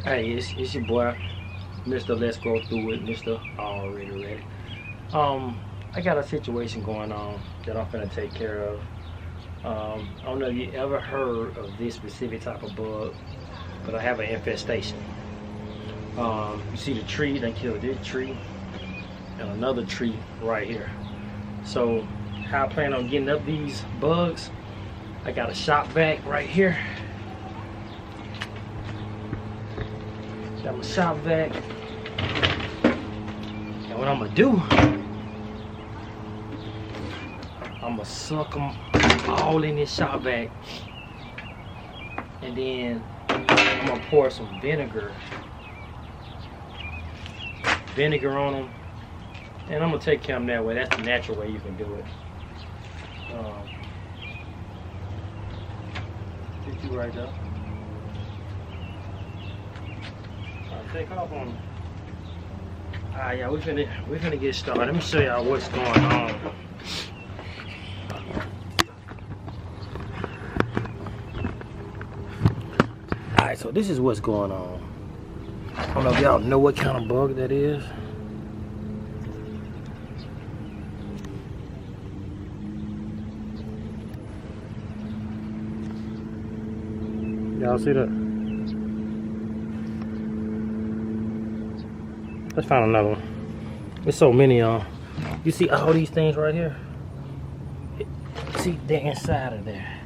Hey, it's your boy, Mr. Let's Go Through It, Mr. Already Ready. I got a situation going on that I'm gonna take care of. I don't know if you ever heard of this specific type of bug, but I have an infestation. You see the tree, they killed this tree and another tree right here. So how I plan on getting up these bugs, I got a shop vac right here. Got my shop vac. And what I'm gonna do, I'm gonna suck them all in this shop vac. And then I'm gonna pour some vinegar on them. And I'm gonna take care of them that way. That's the natural way you can do it. Get you right there. Take off on them. Alright, y'all, we finna get started. Let me show y'all what's going on. Alright, so this is what's going on. I don't know if y'all know what kind of bug that is. Y'all see that? Let's find another one. There's so many, y'all. You see all these things right here? See, they're inside of there.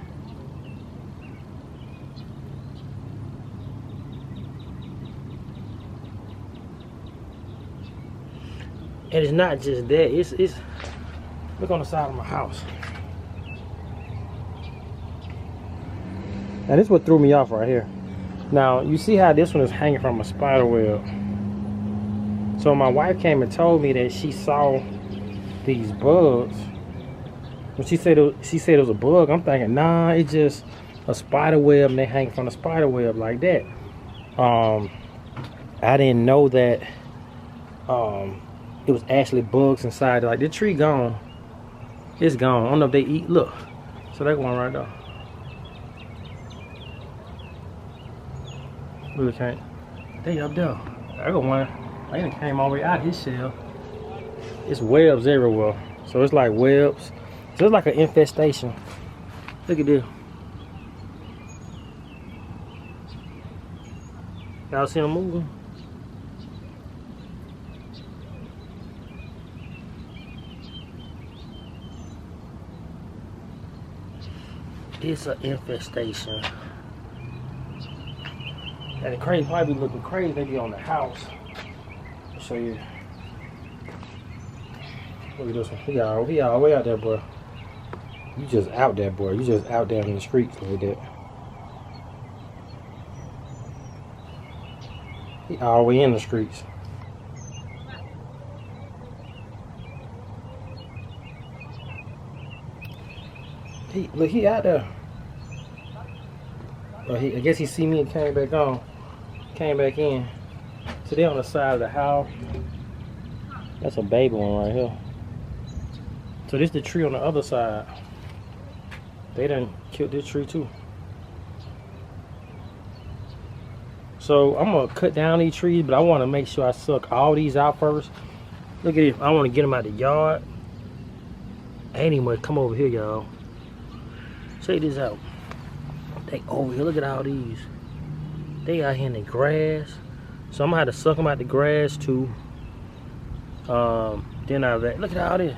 And it's not just that. It's look on the side of my house. Now this is what threw me off right here. Now you see how this one is hanging from a spider web. So my wife came and told me that she saw these bugs. When she said it was a bug, I'm thinking, nah, it's just a spider web and they hang from the spider web like that. I didn't know that it was actually bugs inside. Like the tree gone. It's gone. I don't know if they eat. Look. So that one right there. Really can't. They up there. I got one. I even came all the way out his shell. It's webs everywhere. So it's like webs. So it's like an infestation. Look at this. Y'all see them moving? It's an infestation. And the crazy probably be looking crazy. They be on the house. I'll show you. Look at this one. He all the way out there, bro. You just out there, boy. You just out there in the streets like that. He all the way in the streets. Look, he out there. I guess he see me and came back on. Came back in. So they on the side of the house. That's a baby one right here. So this the tree on the other side. They done killed this tree too. So I'm gonna cut down these trees, but I want to make sure I suck all these out first. Look at it. I want to get them out the yard. Ain't even much. Come over here, y'all. Check this out. They over here. Look at all these. They out here in the grass. So I'm gonna have to suck them out the grass too. Then look at all this.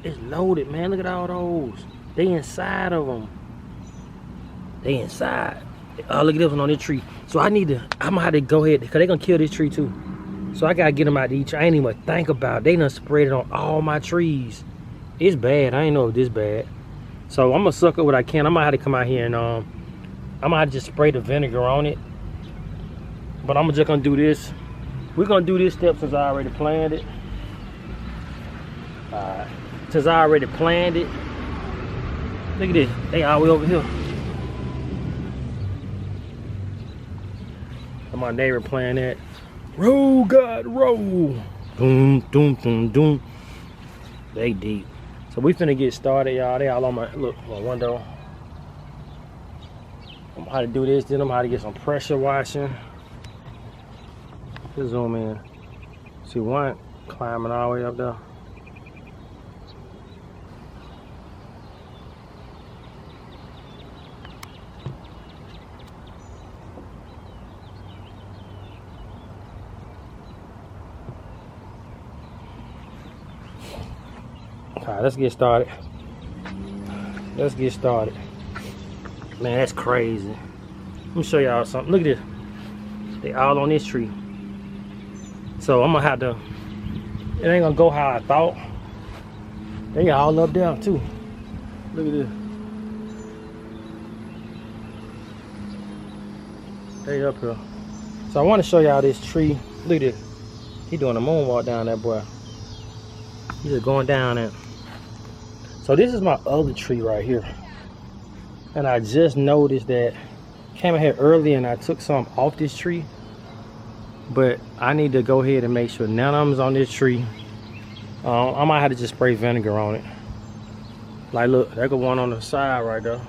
It's loaded, man. Look at all those. They inside of them. They inside. Oh, look at this one on this tree. So I'm gonna have to go ahead because they're gonna kill this tree too. So I gotta get them out of each. I ain't even think about it. They done sprayed it on all my trees. It's bad. I ain't know it this bad. So I'm gonna suck up what I can. I might have to come out here and I'm gonna have to just spray the vinegar on it. But I'm just gonna do this. We're gonna do this step since I already planned it. Since I already planned it. Look at this. They all the way over here. And my neighbor playing that. Roll, God, roll. Boom, doom, doom, doom. They deep. So we finna get started, y'all. They all on my, look, my window. how to do this, then I'm how to get some pressure washing. Just zoom in. See one climbing all the way up there. Alright, let's get started. Let's get started. Man, that's crazy. Let me show y'all something. Look at this. They all on this tree. So I'm gonna have to, it ain't gonna go how I thought. They all up there too. Look at this. They up here. So I want to show y'all this tree. Look at this. He doing a moonwalk down there, boy. He's just going down there. So this is my other tree right here. And I just noticed that, came in here early and I took some off this tree. But I need to go ahead and make sure none of them's on this tree. I might have to just spray vinegar on it. Like look, there go one on the side right there.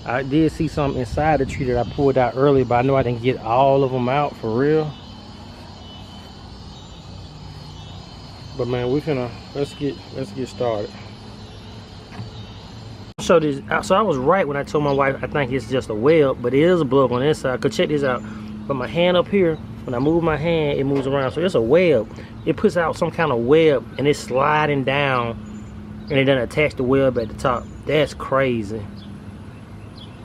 I did see something inside the tree that I pulled out earlier, but I know I didn't get all of them out for real. But man, we finna, let's get started. So this, so I was right when I told my wife I think it's just a web, but it is a bug on the inside. Cause check this out. Put my hand up here. When I move my hand, it moves around. So it's a web. It puts out some kind of web, and it's sliding down, and it doesn't attach the web at the top. That's crazy.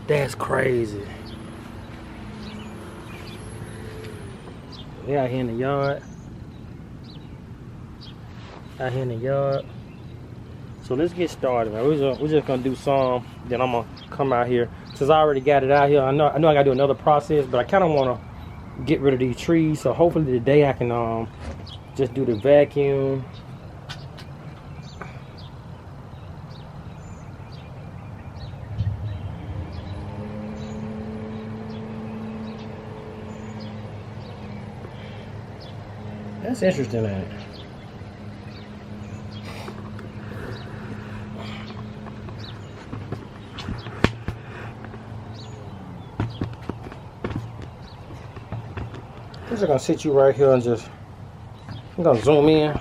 That's crazy. We out here in the yard. Out here in the yard. So let's get started, man. We're just gonna do some, then I'm gonna come out here. Since I already got it out here, I know I gotta do another process, but I kinda wanna get rid of these trees. So hopefully today I can just do the vacuum. That's interesting, man. I'm just gonna sit you right here and just, I'm gonna zoom in.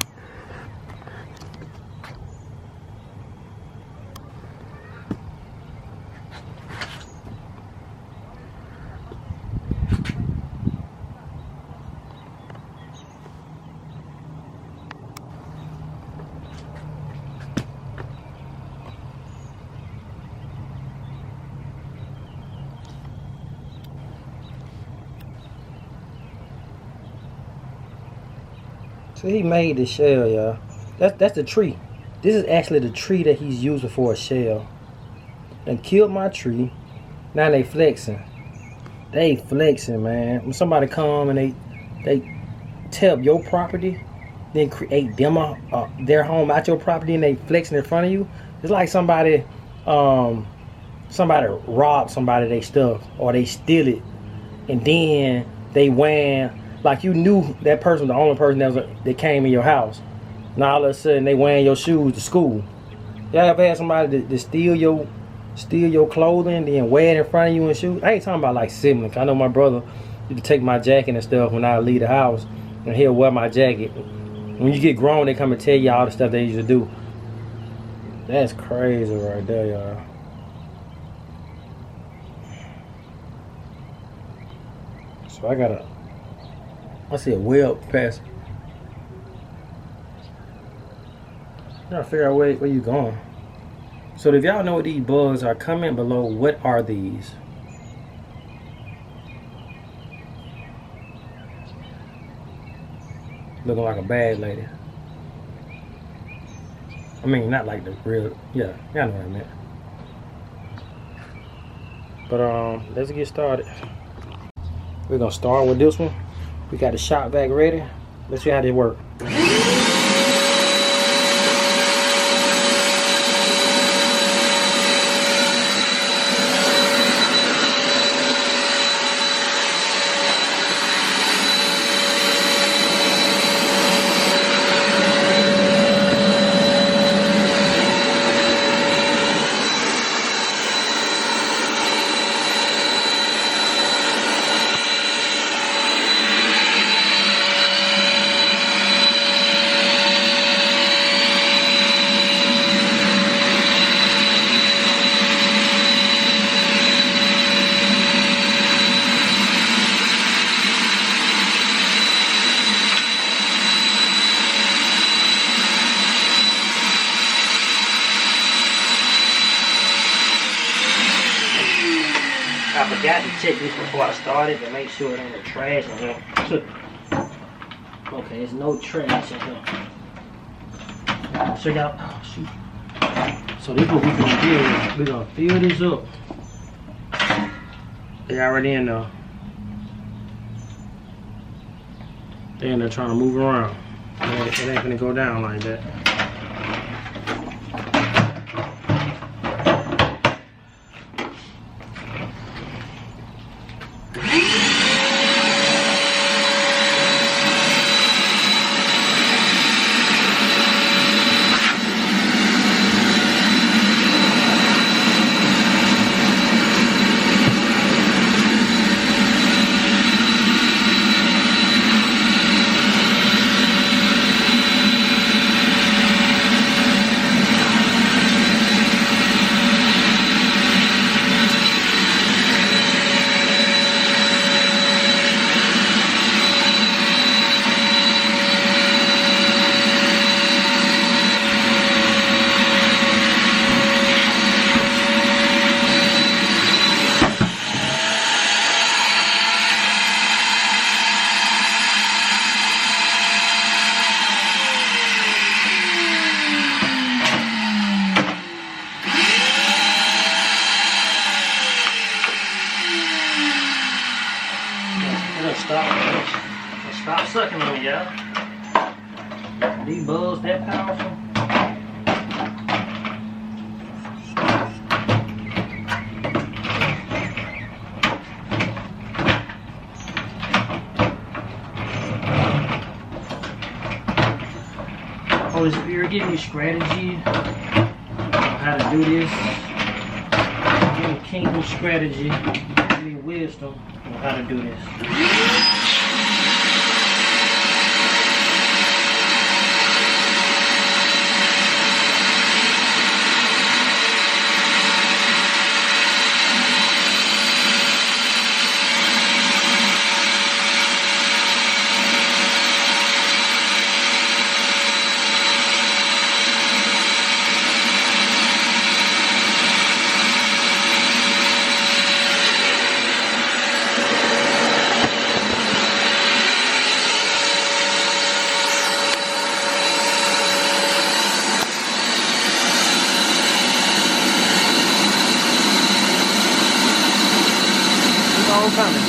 So he made the shell, y'all. That's the tree. This is actually the tree that he's using for a shell. And killed my tree. Now they flexing. They flexing, man. When somebody come and they tear up your property, then create them their home out your property, and they flexing in front of you. It's like somebody robbed somebody they stuff, or they steal it, and then they wearing, like you knew that person was the only person that came in your house. Now all of a sudden they wearing your shoes to school. Y'all ever had somebody to steal your clothing, then wear it in front of you and shoes? I ain't talking about like siblings. I know my brother used to take my jacket and stuff when I leave the house, and he'll wear my jacket. When you get grown, they come and tell you all the stuff they used to do. That's crazy right there, y'all. So I see a web pass. I gotta figure out where you going. So if y'all know what these bugs are, comment below. What are these? Looking like a bad lady. I mean, not like the real. Yeah, y'all know what I meant. But let's get started. We're gonna start with this one. We got the shop vac ready. Let's see how this works. I forgot to check this before I started to make sure it ain't no trash in here. Okay, there's no trash in here. Check out. Oh shoot. So this is what we're gonna do. We're gonna fill this up. They already in there. They in there trying to move around. It ain't gonna go down like that. Stop sucking on me, y'all. These bugs that powerful. Holy Spirit, give me strategy on how to do this. Give me kingdom strategy. Give me wisdom on how to do this. Coming.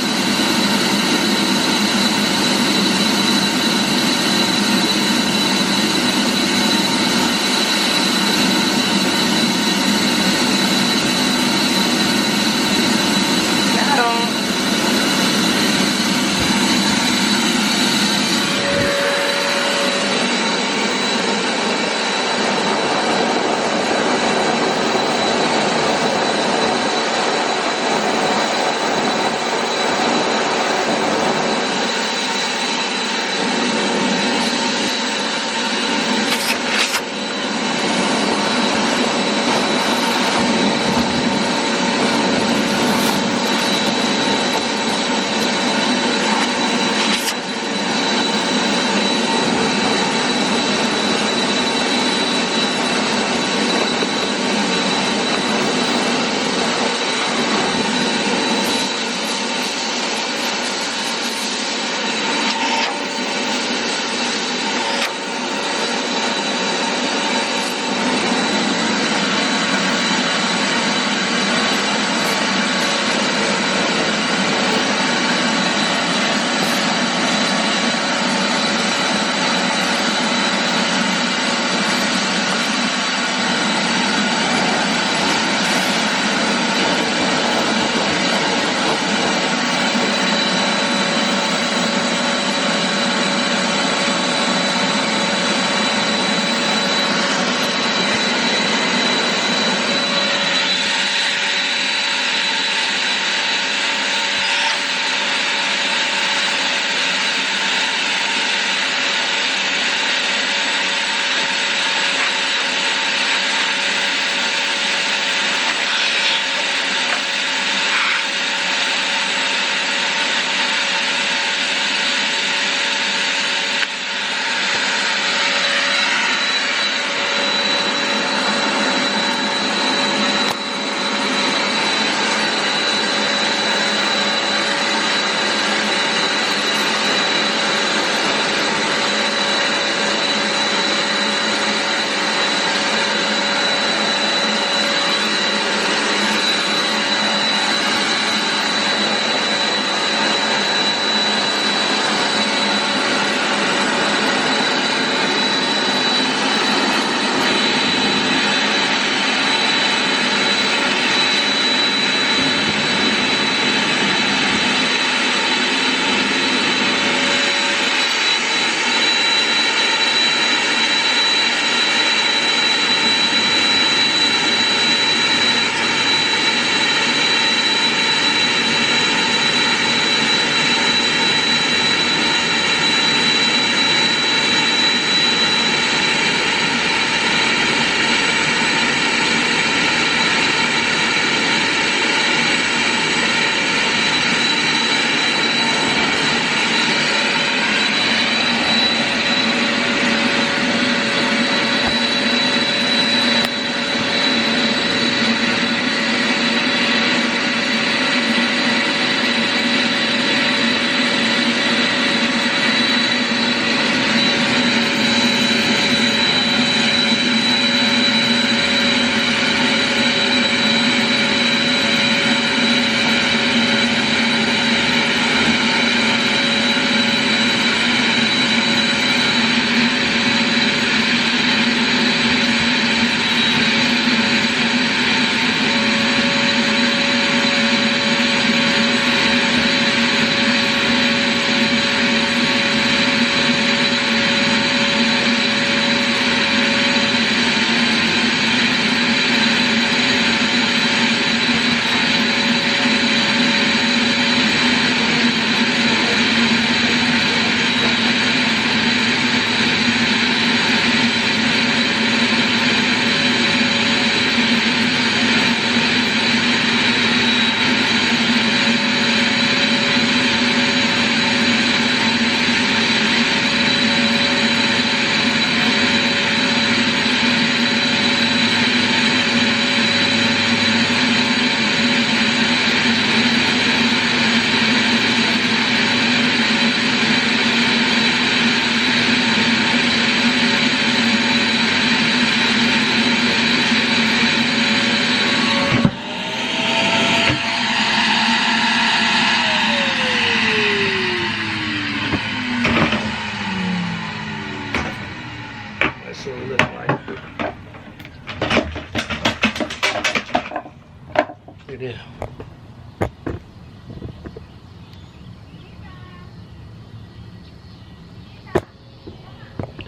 Yeah.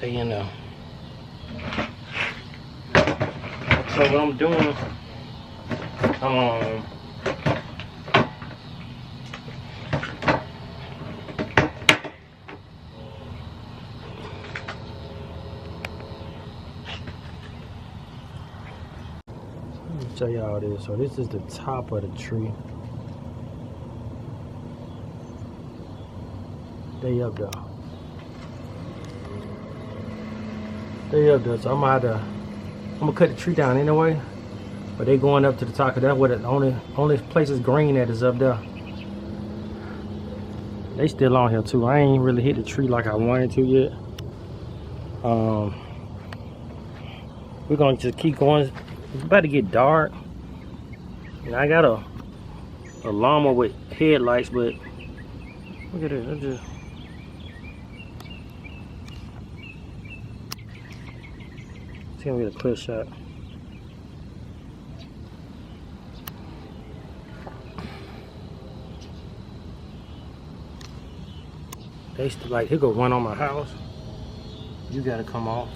They in there. So what I'm doing, show y'all this. So this is the top of the tree. They up there. They up there. So I'm gonna cut the tree down anyway. But they going up to the top, 'cause that's where the only place is green at is up there. They still on here too. I ain't really hit the tree like I wanted to yet. We're gonna just keep going. It's about to get dark, and I got a llama with headlights, but look at it. It's gonna be a clear shot. They still like, he'll go run on my house. You gotta come off.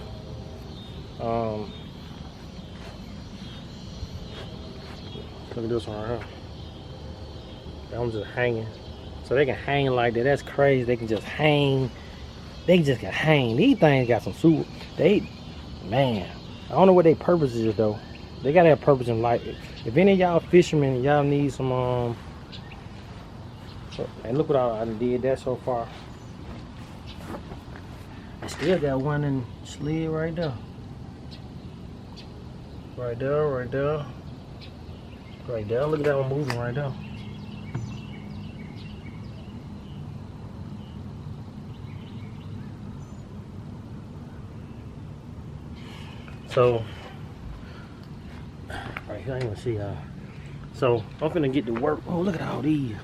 Look at this one right here. That one's just hanging. So they can hang like that. That's crazy. They can just hang. They just can hang. These things got some super. Man, I don't know what their purpose is though. They gotta have purpose in life. If any of y'all fishermen, y'all need some and look what I did that so far. I still got one in slid right there. Right there, right there. Right there. Look at that one moving right there. So right here, I ain't gonna see y'all. So I'm finna get to work. Oh, look at all these.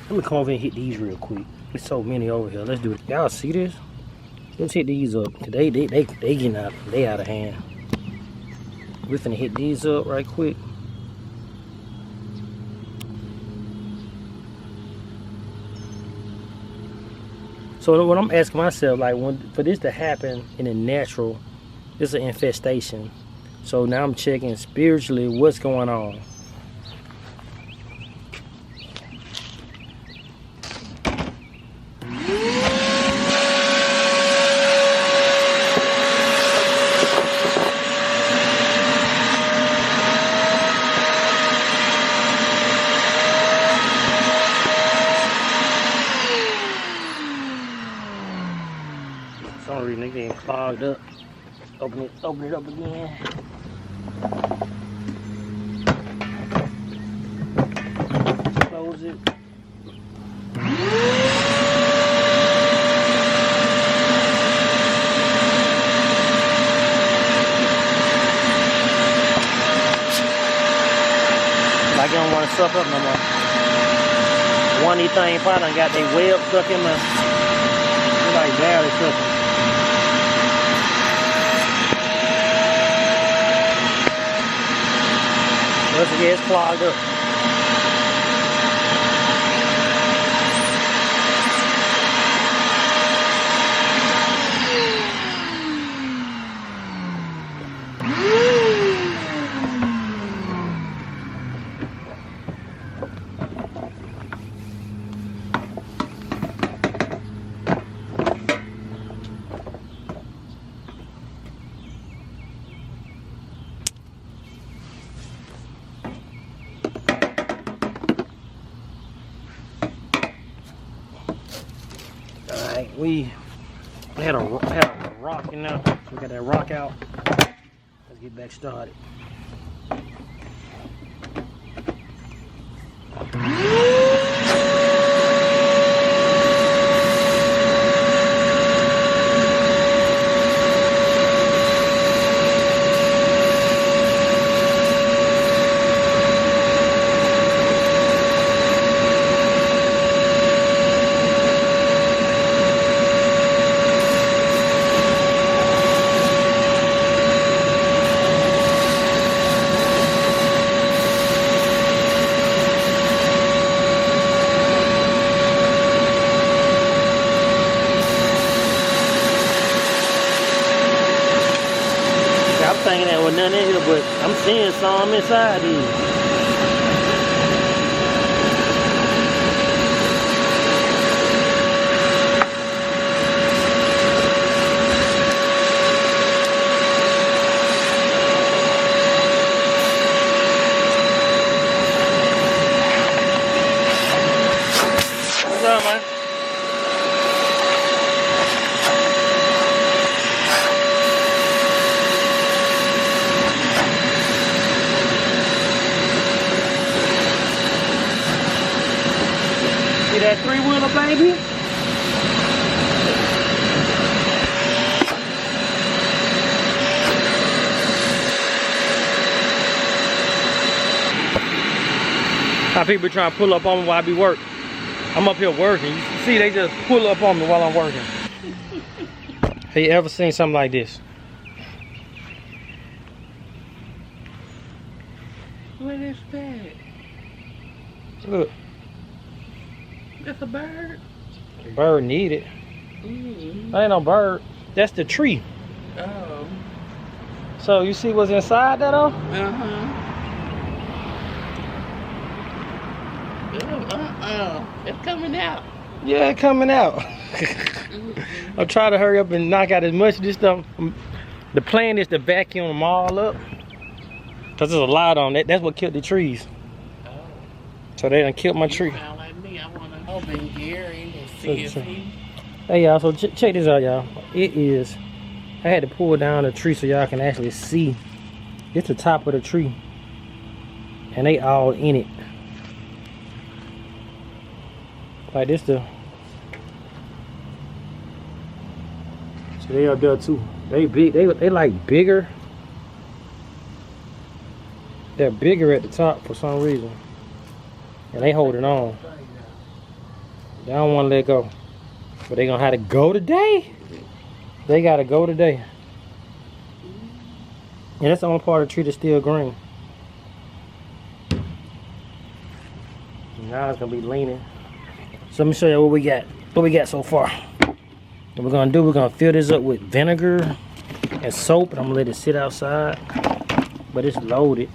Let me come over and hit these real quick. There's so many over here. Let's do it. Y'all see this? Let's hit these up. They getting out. They out of hand. We're finna hit these up right quick. So what I'm asking myself, like, for this to happen in a natural, this is an infestation. So now I'm checking spiritually what's going on. For some reason they getting clogged up. Open it up again. Close it. Like you don't want to suck up no more. One of these things probably done got their web stuck in my. It's like barely cooking. Once it gets clogged up. We had a rock in there. We got that rock out. Let's get back started. down in here, but I'm seeing some inside these. What's up, man? See that three-wheeler, baby? How people trying to pull up on me while I be working. I'm up here working. You see, they just pull up on me while I'm working. Have you ever seen something like this? What is that? Look. That's a bird? Bird need it. That ain't no bird. That's the tree. Oh. So you see what's inside that though? It's coming out. Yeah, it's coming out. I'm trying to hurry up and knock out as much of this stuff. The plan is to vacuum them all up. Cause there's a lot on that. That's what killed the trees. Oh. So they done killed my tree. Sound like me. I want to open Gary and see if he... Hey y'all, so check this out y'all. It is, I had to pull down the tree so y'all can actually see. It's the top of the tree. And they all in it. Like this the, so they up there too. They big, they like bigger. They're bigger at the top for some reason. And they holding on. They don't want to let go. But they gonna have to go today. They gotta go today. And that's the only part of the tree that's still green. Now it's gonna be leaning. So let me show you what we got. What we got so far. What we're gonna do, we're gonna fill this up with vinegar and soap, and I'm gonna let it sit outside. But it's loaded.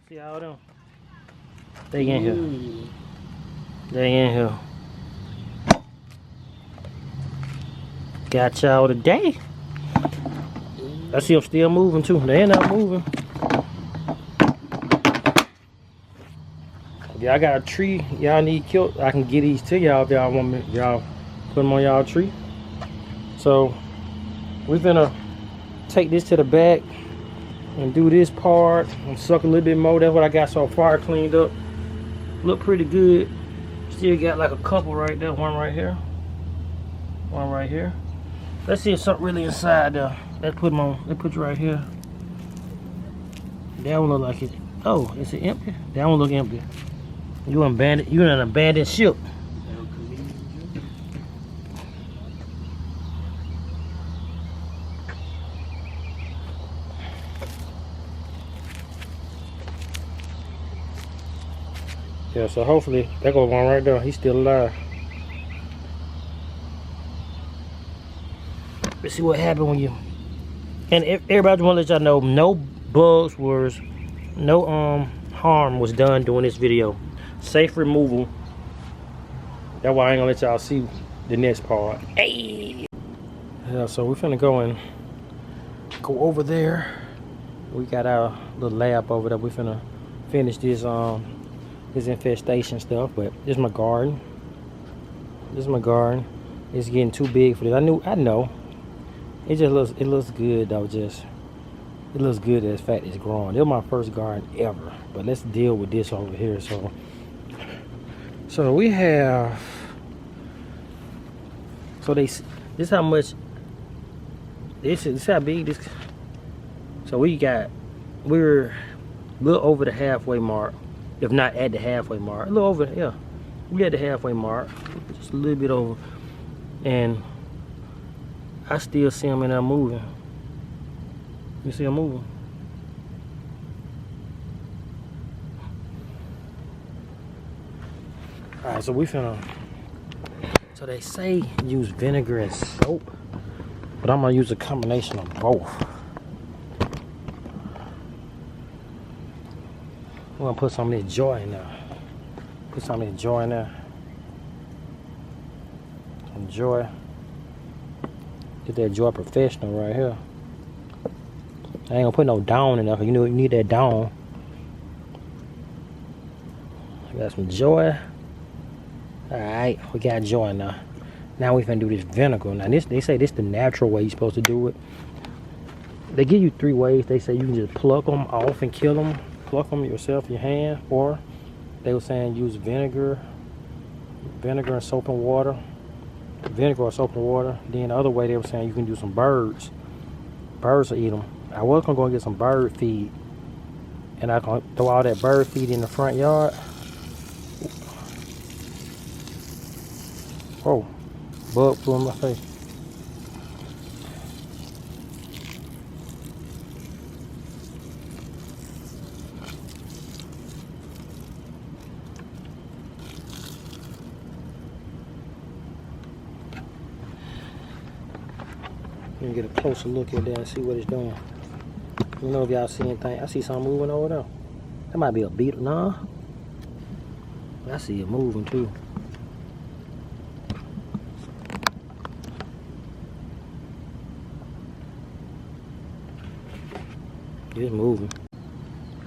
See all them? They in here. They in here. Got y'all today. I see them still moving too. They're not moving. Y'all got a tree y'all need killed, I can get these to y'all if y'all want me. Y'all put them on y'all tree. So we're gonna take this to the back and do this part and suck a little bit more. That's what I got so far cleaned up. Look pretty good. Still got like a couple right there. One right here. One right here. Let's see if something really inside there. Let's put them on. Let's put you right here. That one look like it. Oh, is it empty? That one look empty. You abandoned. You in an abandoned ship. Yeah, so hopefully that goes one right there. He's still alive. Let's see what happened when you. And everybody want to let y'all know, no bugs was, no harm was done during this video. Safe removal. That's why I ain't gonna let y'all see the next part. Hey. Yeah, so we're finna go and go over there. We got our little lab over there. We finna finish this this infestation stuff. But this is my garden. This is my garden. It's getting too big for this. I know. It looks good though. Just it looks good as fact it's growing. This is my first garden ever. But let's deal with this over here. So we have. So this how much. This is how big this. So we're a little over the halfway mark, if not at the halfway mark. A little over, yeah. We're at the halfway mark, just a little bit over, and I still see them in there moving. You see them moving? All right, so we finna. So they say use vinegar and soap, but I'm gonna use a combination of both. We're gonna put some of that joy in there. Put some of that joy in there. Some joy. Get that joy professional right here. I ain't gonna put no down in there, cause you know you need that down. We got some joy. Alright, we got joy now. Now we finna do this vinegar. Now this, they say this the natural way you're supposed to do it. They give you 3 ways. They say you can just pluck them off and kill them. Pluck them yourself, your hand. Or they were saying use vinegar and soap and water. Vinegar or soap and water. Then the other way they were saying you can do some birds. Birds will eat them. I was gonna go get some bird feed. And I can throw all that bird feed in the front yard. Oh, bug flew in my face. Let me get a closer look at that and see what it's doing. I don't know if y'all see anything. I see something moving over there. That might be a beetle. Nah. I see it moving too. It's moving.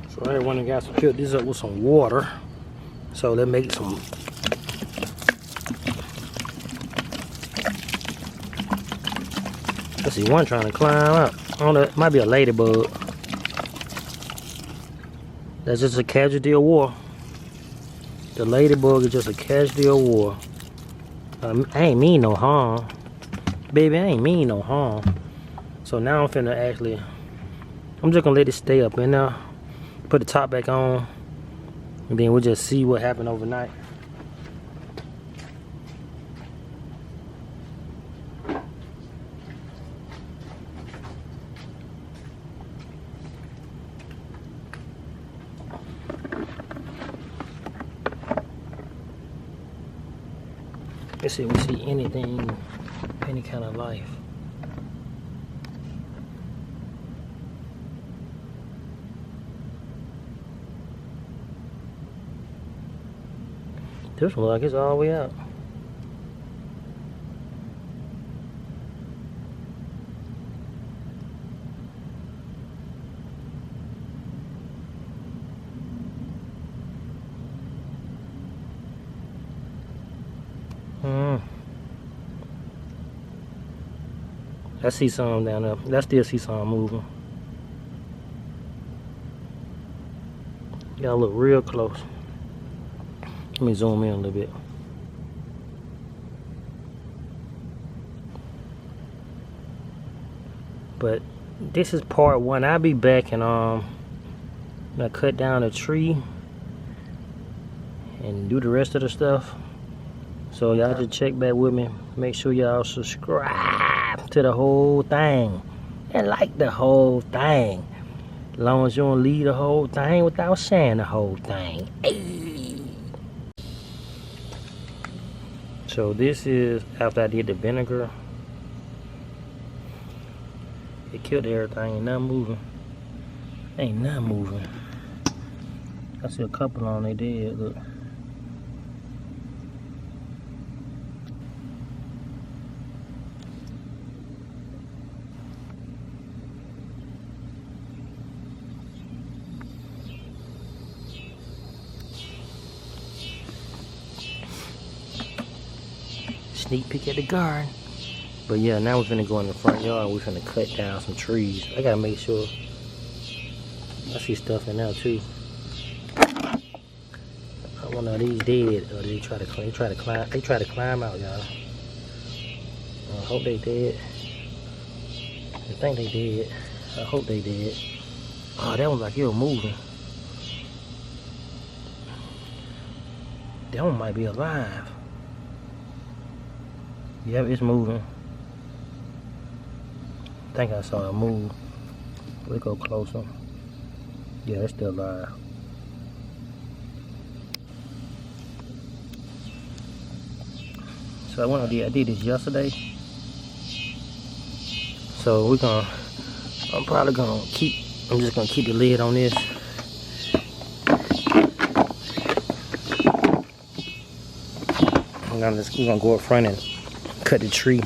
So I went and got to fill this up with some water. So let's make some. I see one trying to climb up. I don't know, it might be a ladybug. That's just a casualty of war. The ladybug is just a casualty of war. I ain't mean no harm. Baby, I ain't mean no harm. So now I'm finna actually, I'm just gonna let it stay up in there. Put the top back on. And then we'll just see what happened overnight. Let's see if we see anything, any kind of life. This one like it's all the way out. I see some down there. I still see some moving. Gotta look real close. Let me zoom in a little bit. But this is part 1. I'll be back and I cut down a tree and do the rest of the stuff. So y'all just check back with me. Make sure y'all subscribe to the whole thing and like the whole thing. As long as you don't leave the whole thing without sharing the whole thing. Hey. So this is after I did the vinegar. It killed everything. Ain't nothing moving. Ain't nothing moving. I see a couple on they dead. Look. Sneak peek at the garden. But yeah, now we're finna go in the front yard. We're finna cut down some trees. I gotta make sure. I see stuff in there too. One of these dead. Or they try to climb. They try to climb out, y'all. I hope they dead. I think they dead. I hope they dead. Oh, that one like it was moving. That one might be alive. Yep, it's moving. I think I saw it move. We'll go closer. Yeah, it's still alive. So I did this yesterday. So I'm just gonna keep the lid on this. We're gonna go up front and cut the tree.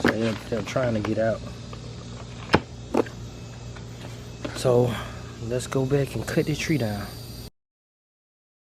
So they're trying to get out. So let's go back and cut the tree down.